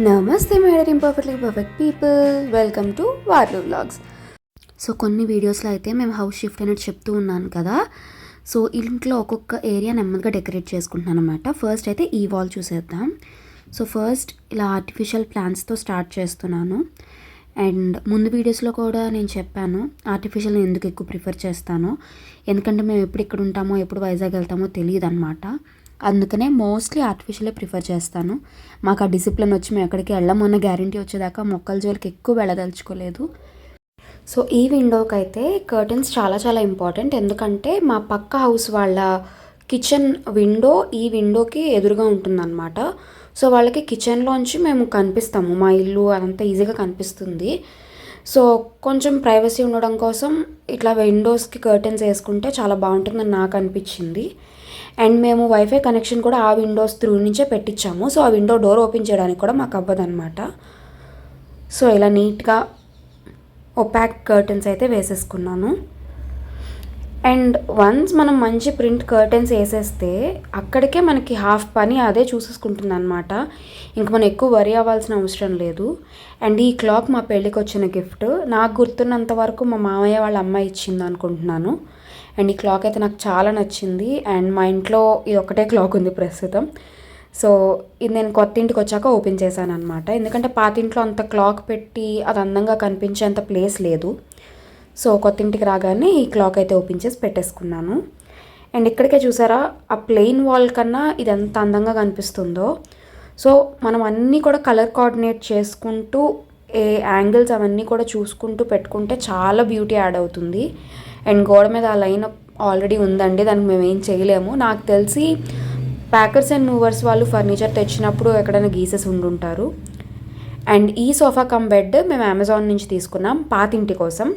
నమస్తే my dear imperfectly perfect people, welcome to వార్లు vlogs. So కొన్ని వీడియోస్లో అయితే మేము హౌస్ షిఫ్ట్ అనేది చెప్తూ ఉన్నాను కదా. సో ఇంట్లో ఒక్కొక్క ఏరియా నెమ్మదిగా డెకరేట్ చేసుకుంటున్నాను అనమాట. ఫస్ట్ అయితే ఈ వాల్ చూసేద్దాం. సో ఫస్ట్ ఇలా ఆర్టిఫిషియల్ ప్లాంట్స్తో స్టార్ట్ చేస్తున్నాను. అండ్ ముందు వీడియోస్లో కూడా నేను చెప్పాను ఆర్టిఫిషియల్ని ఎందుకు ఎక్కువ ప్రిఫర్ చేస్తాను, ఎందుకంటే మేము ఎప్పుడు ఇక్కడ ఉంటామో ఎప్పుడు వైజాగ్ వెళ్తామో తెలియదు అనమాట. అందుకనే మోస్ట్లీ ఆర్టిఫిషియలే ప్రిఫర్ చేస్తాను. మాకు ఆ డిసిప్లిన్ వచ్చి మేము ఎక్కడికి వెళ్ళమన్న గ్యారంటీ వచ్చేదాకా మొక్కల జోలికి ఎక్కువ వెళ్ళదలుచుకోలేదు. సో ఈ విండోకి అయితే కర్టన్స్ చాలా చాలా ఇంపార్టెంట్, ఎందుకంటే మా పక్క హౌస్ వాళ్ళ కిచెన్ విండో ఈ విండోకి ఎదురుగా ఉంటుందన్నమాట. సో వాళ్ళకి కిచెన్లోంచి మేము కనిపిస్తాము, మా ఇల్లు అదంతా ఈజీగా కనిపిస్తుంది. సో కొంచెం ప్రైవసీ ఉండడం కోసం ఇట్లా విండోస్కి కర్టన్స్ వేసుకుంటే చాలా బాగుంటుందని నాకు అనిపించింది. అండ్ మేము వైఫై కనెక్షన్ కూడా ఆ విండోస్ త్రూ నుంచే పెట్టించాము. సో ఆ విండో డోర్ ఓపెన్ చేయడానికి కూడా మాకు అవ్వదన్నమాట. సో ఇలా నీట్గా ఒపాక్ కర్టన్స్ అయితే వేసేసుకున్నాను. అండ్ వన్స్ మనం మంచి ప్రింట్ కర్టన్స్ వేసేస్తే అక్కడికే మనకి హాఫ్ పని అదే చూసేసుకుంటుంది అనమాట. ఇంక మనం ఎక్కువ వరి అవ్వాల్సిన అవసరం లేదు. అండ్ ఈ క్లాక్ మా పెళ్ళికి వచ్చిన గిఫ్ట్. నాకు గుర్తున్నంత వరకు మా మామయ్య వాళ్ళ అమ్మాయి ఇచ్చింది అనుకుంటున్నాను. అండ్ ఈ క్లాక్ అయితే నాకు చాలా నచ్చింది. అండ్ మా ఇంట్లో ఇది ఒకటే క్లాక్ ఉంది ప్రస్తుతం. సో ఇది నేను కొత్త ఇంటికి వచ్చాక ఓపెన్ చేశాను అనమాట, ఎందుకంటే పాత ఇంట్లో అంత క్లాక్ పెట్టి అది అందంగా కనిపించేంత ప్లేస్ లేదు. సో కొత్త ఇంటికి రాగానే ఈ క్లాక్ అయితే ఓపెన్ చేసి పెట్టేసుకున్నాను. అండ్ ఇక్కడికే చూసారా, ఆ ప్లెయిన్ వాల్ కన్నా ఇది ఎంత అందంగా కనిపిస్తుందో. సో మనం అన్నీ కూడా కలర్ కోఆర్డినేట్ చేసుకుంటూ ఏ యాంగిల్స్ అవన్నీ కూడా చూసుకుంటూ పెట్టుకుంటే చాలా బ్యూటీ యాడ్ అవుతుంది. అండ్ గోడ మీద ఆ లైన్ ఆల్రెడీ ఉందండి, దానికి మేము ఏం చేయలేము. నాకు తెలిసి ప్యాకర్స్ అండ్ మూవర్స్ వాళ్ళు ఫర్నిచర్ తెచ్చినప్పుడు ఎక్కడైనా గీసెస్ ఉండుంటారు. అండ్ ఈ సోఫా కమ్ బెడ్ మేము అమెజాన్ నుంచి తీసుకున్నాం పాతింటి కోసం.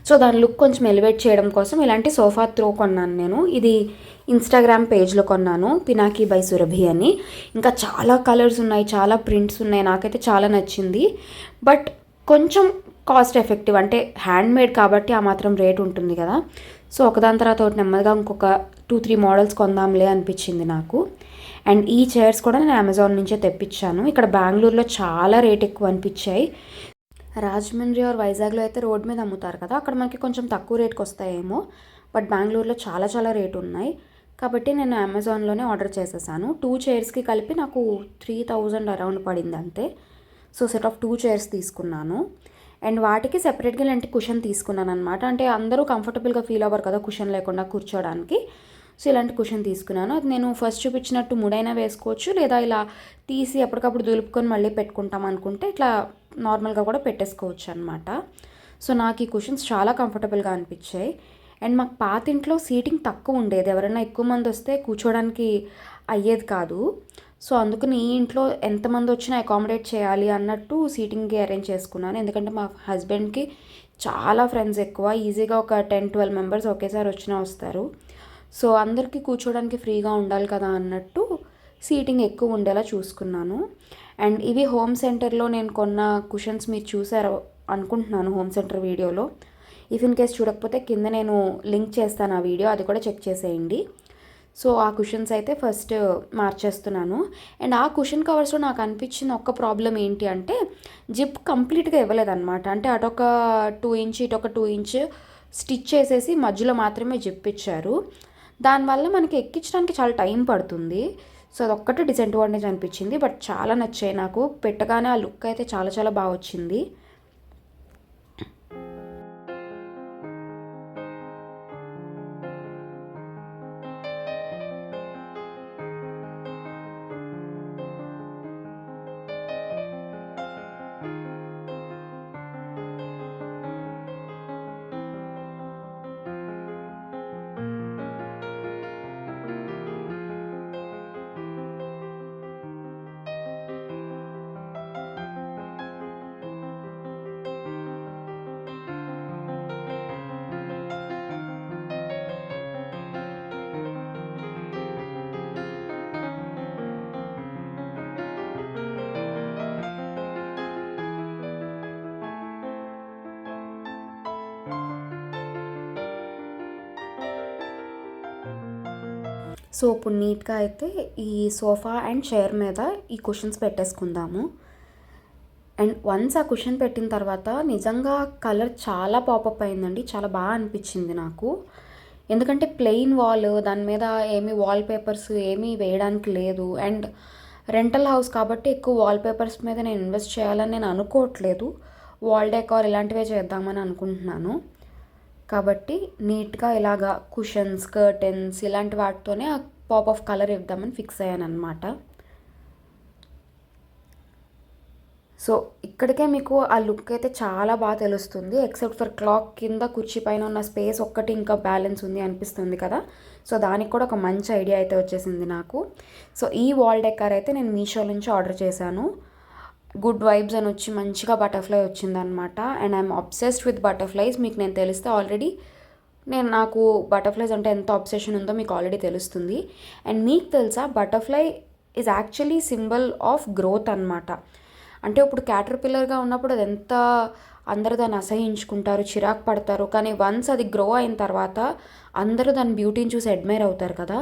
సో దాని లుక్ కొంచెం ఎలివేట్ చేయడం కోసం ఇలాంటి సోఫా త్రో కొన్నాను నేను. ఇది ఇన్స్టాగ్రామ్ పేజ్లో కొన్నాను, పినాకీ బై సురభి అని. ఇంకా చాలా కలర్స్ ఉన్నాయి, చాలా ప్రింట్స్ ఉన్నాయి, నాకైతే చాలా నచ్చింది. బట్ కొంచెం కాస్ట్ ఎఫెక్టివ్, అంటే హ్యాండ్మేడ్ కాబట్టి ఆ మాత్రం రేట్ ఉంటుంది కదా. సో ఒకదాని తర్వాత ఒకటి నెమ్మదిగా ఇంకొక 2-3 మోడల్స్ కొందాంలే అనిపించింది నాకు. అండ్ ఈ చైర్స్ కూడా నేను అమెజాన్ నుంచే తెప్పించాను. ఇక్కడ బెంగళూరులో చాలా రేట్ ఎక్కువ అనిపించాయి. రాజమండ్రి ఆర్ వైజాగ్లో అయితే రోడ్ మీద అమ్ముతారు కదా, అక్కడ మనకి కొంచెం తక్కువ రేట్కి వస్తాయేమో. బట్ బెంగళూరులో చాలా చాలా రేట్ ఉన్నాయి కాబట్టి నేను అమెజాన్లోనే ఆర్డర్ చేసేసాను. 2 చైర్స్కి కలిపి నాకు 3000 అరౌండ్ పడింది అంతే. సో సెట్ ఆఫ్ 2 చైర్స్ తీసుకున్నాను. అండ్ వాటికి సెపరేట్గా ఇలాంటి కుషన్ తీసుకున్నాను అనమాట. అంటే అందరూ కంఫర్టబుల్గా ఫీల్ అవ్వరు కదా కుషన్ లేకుండా కూర్చోడానికి. సో ఇలాంటి కుషన్ తీసుకున్నాను. అది నేను ఫస్ట్ చూపించినట్టు ముడైనా వేసుకోవచ్చు, లేదా ఇలా తీసి ఎప్పటికప్పుడు దులుపుకొని మళ్ళీ పెట్టుకుంటాం అనుకుంటే ఇట్లా నార్మల్గా కూడా పెట్టేసుకోవచ్చు అనమాట. సో నాకు ఈ కుషన్స్ చాలా కంఫర్టబుల్గా అనిపించాయి. అండ్ మాకు పాత ఇంట్లో సీటింగ్ తక్కువ ఉండేది, ఎవరైనా ఎక్కువ మంది వస్తే కూర్చోడానికి అయ్యేది కాదు. సో అందుకని ఈ ఇంట్లో ఎంతమంది వచ్చినా అకామిడేట్ చేయాలి అన్నట్టు సీటింగ్కి అరేంజ్ చేసుకున్నాను. ఎందుకంటే మా హస్బెండ్కి చాలా ఫ్రెండ్స్ ఎక్కువ, ఈజీగా ఒక 10-12 మెంబర్స్ ఒకేసారి వచ్చినా వస్తారు. సో అందరికీ కూర్చోడానికి ఫ్రీగా ఉండాలి కదా అన్నట్టు సీటింగ్ ఎక్కువ ఉండేలా చూసుకున్నాను. అండ్ ఇవి హోమ్ సెంటర్లో నేను కొన్న కుషన్స్ మీరు చూసారో అనుకుంటున్నాను హోమ్ సెంటర్ వీడియోలో. ఇఫ్ ఇన్ కేస్ చూడకపోతే కింద నేను లింక్ చేస్తాను ఆ వీడియో, అది కూడా చెక్ చేసేయండి. సో ఆ కుషన్స్ అయితే ఫస్ట్ మార్చేస్తున్నాను. అండ్ ఆ కుషన్ కవర్స్లో నాకు అనిపించిన ఒక్క ప్రాబ్లం ఏంటి అంటే జిప్ కంప్లీట్గా ఇవ్వలేదన్నమాట. అంటే అటొక 2 ఇంచ్ ఇటొక 2 ఇంచ్ స్టిచ్ చేసేసి మధ్యలో మాత్రమే జిప్ ఇచ్చారు. దానివల్ల మనకి ఎక్కించడానికి చాలా టైం పడుతుంది. సో అదొక్కటే డిసడ్వాంటేజ్ అనిపించింది. బట్ చాలా నచ్చాయి నాకు, పెట్టగానే ఆ లుక్ అయితే చాలా చాలా బాగా వచ్చింది. సో ఇప్పుడు నీట్గా అయితే ఈ సోఫా అండ్ చైర్ మీద ఈ కుషన్స్ పెట్టేసుకుందాము. అండ్ వన్స్ ఆ కుషన్ పెట్టిన తర్వాత నిజంగా కలర్ చాలా పాపప్ అయిందండి, చాలా బాగా అనిపించింది నాకు. ఎందుకంటే ప్లెయిన్ వాల్, దాని మీద ఏమీ వాల్ పేపర్స్ ఏమీ వేయడానికి లేదు. అండ్ రెంటల్ హౌస్ కాబట్టి ఎక్కువ వాల్ పేపర్స్ మీద నేను ఇన్వెస్ట్ చేయాలని నేను అనుకోవట్లేదు. వాల్ డెకార్ ఇలాంటివే చేద్దామని అనుకుంటున్నాను. కాబట్టి నీట్గా ఇలాగా కుషన్స్, కర్టెన్స్ ఇలాంటి వాటితోనే ఆ పాప్ ఆఫ్ కలర్ ఇద్దామని ఫిక్స్ అయ్యాను అనమాట. సో ఇక్కడికే మీకు ఆ లుక్ అయితే చాలా బాగా తెలుస్తుంది. ఎక్సెప్ట్ ఫర్ క్లాక్ కింద కుర్చీ పైన ఉన్న స్పేస్ ఒక్కటి ఇంకా బ్యాలెన్స్ ఉంది అనిపిస్తుంది కదా. సో దానికి కూడా ఒక మంచి ఐడియా అయితే వచ్చేసింది నాకు. సో ఈ వాల్ డెకార్ అయితే నేను మీషో నుంచి ఆర్డర్ చేశాను. గుడ్ వైబ్స్ అని వచ్చి మంచిగా బటర్ఫ్లై వచ్చిందనమాట. And I'm obsessed with butterflies. మీకు నేను తెలిస్తే ఆల్రెడీ నాకు బటర్ఫ్లైస్ అంటే ఎంత అబ్సెషన్ ఉందో మీకు ఆల్రెడీ తెలుస్తుంది. అండ్ మీకు తెలుసా, butterfly is actually symbol of growth అనమాట. అంటే ఇప్పుడు క్యాటర్పిల్లర్గా ఉన్నప్పుడు అది ఎంత అందరూ దాన్ని అసహించుకుంటారు, చిరాకు పడతారు. కానీ వన్స్ అది గ్రో అయిన తర్వాత అందరూ దాని బ్యూటీని చూసి అడ్మైర్ అవుతారు కదా.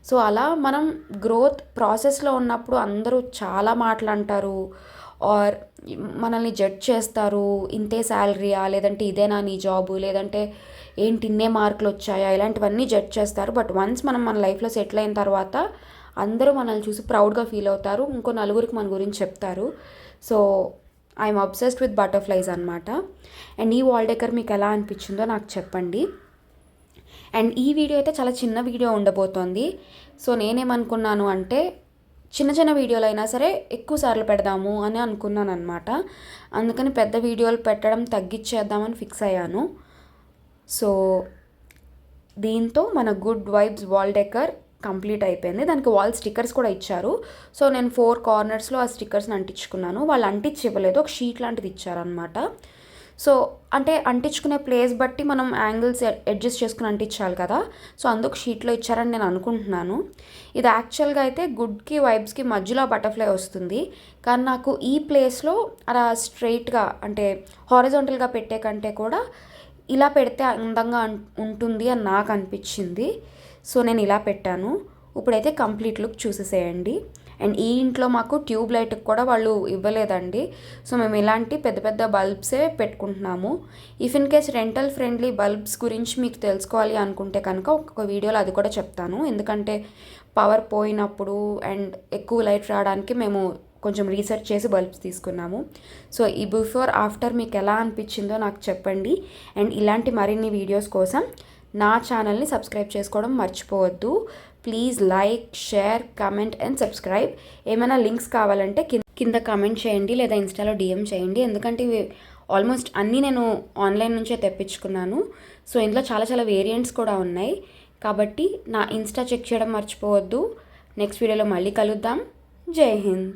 సో అలా మనం గ్రోత్ ప్రాసెస్లో ఉన్నప్పుడు అందరూ చాలా మాటలు అంటారు, ఆర్ మనల్ని జడ్జ్ చేస్తారు. ఇంతే శాలరీయా, లేదంటే ఇదేనా నీ జాబు, లేదంటే ఏంటి ఇన్నే మార్కులు వచ్చాయా, ఇలాంటివన్నీ జడ్జ్ చేస్తారు. బట్ వన్స్ మనం మన లైఫ్లో సెటిల్ అయిన తర్వాత అందరూ మనల్ని చూసి ప్రౌడ్గా ఫీల్ అవుతారు, ఇంకో నలుగురికి మన గురించి చెప్తారు. So I'm obsessed with butterflies అనమాట. అండ్ ఈ వాల్ డెకర్ మీకు ఎలా అనిపించిందో నాకు చెప్పండి. అండ్ ఈ వీడియో అయితే చాలా చిన్న వీడియో ఉండబోతోంది. సో నేనేమనుకున్నాను అంటే చిన్న చిన్న వీడియోలు అయినా సరే ఎక్కువ సార్లు పెడదాము అని అనుకున్నాను అనమాట. అందుకని పెద్ద వీడియోలు పెట్టడం తగ్గించేద్దామని ఫిక్స్ అయ్యాను. సో దీంతో మన good vibes wall decor complete అయిపోయింది. దానికి వాల్ స్టిక్కర్స్ కూడా ఇచ్చారు. సో నేను 4 కార్నర్స్లో ఆ స్టిక్కర్స్ని అంటించుకున్నాను. వాళ్ళు అంటించి ఇవ్వలేదు, ఒక షీట్ లాంటిది ఇచ్చారనమాట. సో అంటే అంటించుకునే ప్లేస్ బట్టి మనం యాంగిల్స్ అడ్జస్ట్ చేసుకుని అంటించాలి కదా. సో అందుకు షీట్లో ఇచ్చారని నేను అనుకుంటున్నాను. ఇది యాక్చువల్గా అయితే గుడ్కి వైబ్స్కి మధ్యలో బటర్ఫ్లై వస్తుంది. కానీ నాకు ఈ ప్లేస్లో అలా స్ట్రైట్గా అంటే హారిజాంటల్గా పెట్టే కంటే కూడా ఇలా పెడితే అందంగా ఉంటుంది అని నాకు అనిపించింది. సో నేను ఇలా పెట్టాను. ఇప్పుడైతే కంప్లీట్ లుక్ చూసేసేయండి. అండ్ ఈ ఇంట్లో మాకు ట్యూబ్ లైట్కి కూడా వాళ్ళు ఇవ్వలేదండి. సో మేము ఇలాంటి పెద్ద పెద్ద బల్బ్సే పెట్టుకుంటున్నాము. If in case rental friendly bulbs గురించి మీకు తెలుసుకోవాలి అనుకుంటే కనుక ఒక వీడియోలో అది కూడా చెప్తాను. ఎందుకంటే పవర్ పోయినప్పుడు అండ్ ఎక్కువ లైట్ రావడానికి మేము కొంచెం రీసెర్చ్ చేసి బల్బ్స్ తీసుకున్నాము. సో ఈ బిఫోర్ ఆఫ్టర్ మీకు ఎలా అనిపించిందో నాకు చెప్పండి. అండ్ ఇలాంటి మరిన్ని వీడియోస్ కోసం నా ఛానల్ని సబ్స్క్రైబ్ చేసుకోవడం మర్చిపోవద్దు. Please like, share, comment and subscribe. ఏమైనా లింక్స్ కావాలంటే కింద కమెంట్ చేయండి, లేదా ఇన్స్టాలో డిఎం చేయండి. ఎందుకంటే ఇవి ఆల్మోస్ట్ అన్నీ నేను ఆన్లైన్ నుంచే తెప్పించుకున్నాను. సో ఇందులో చాలా చాలా వేరియంట్స్ కూడా ఉన్నాయి. కాబట్టి నా ఇన్స్టా చెక్ చేయడం మర్చిపోవద్దు. నెక్స్ట్ వీడియోలో మళ్ళీ కలుద్దాం. జై హింద్.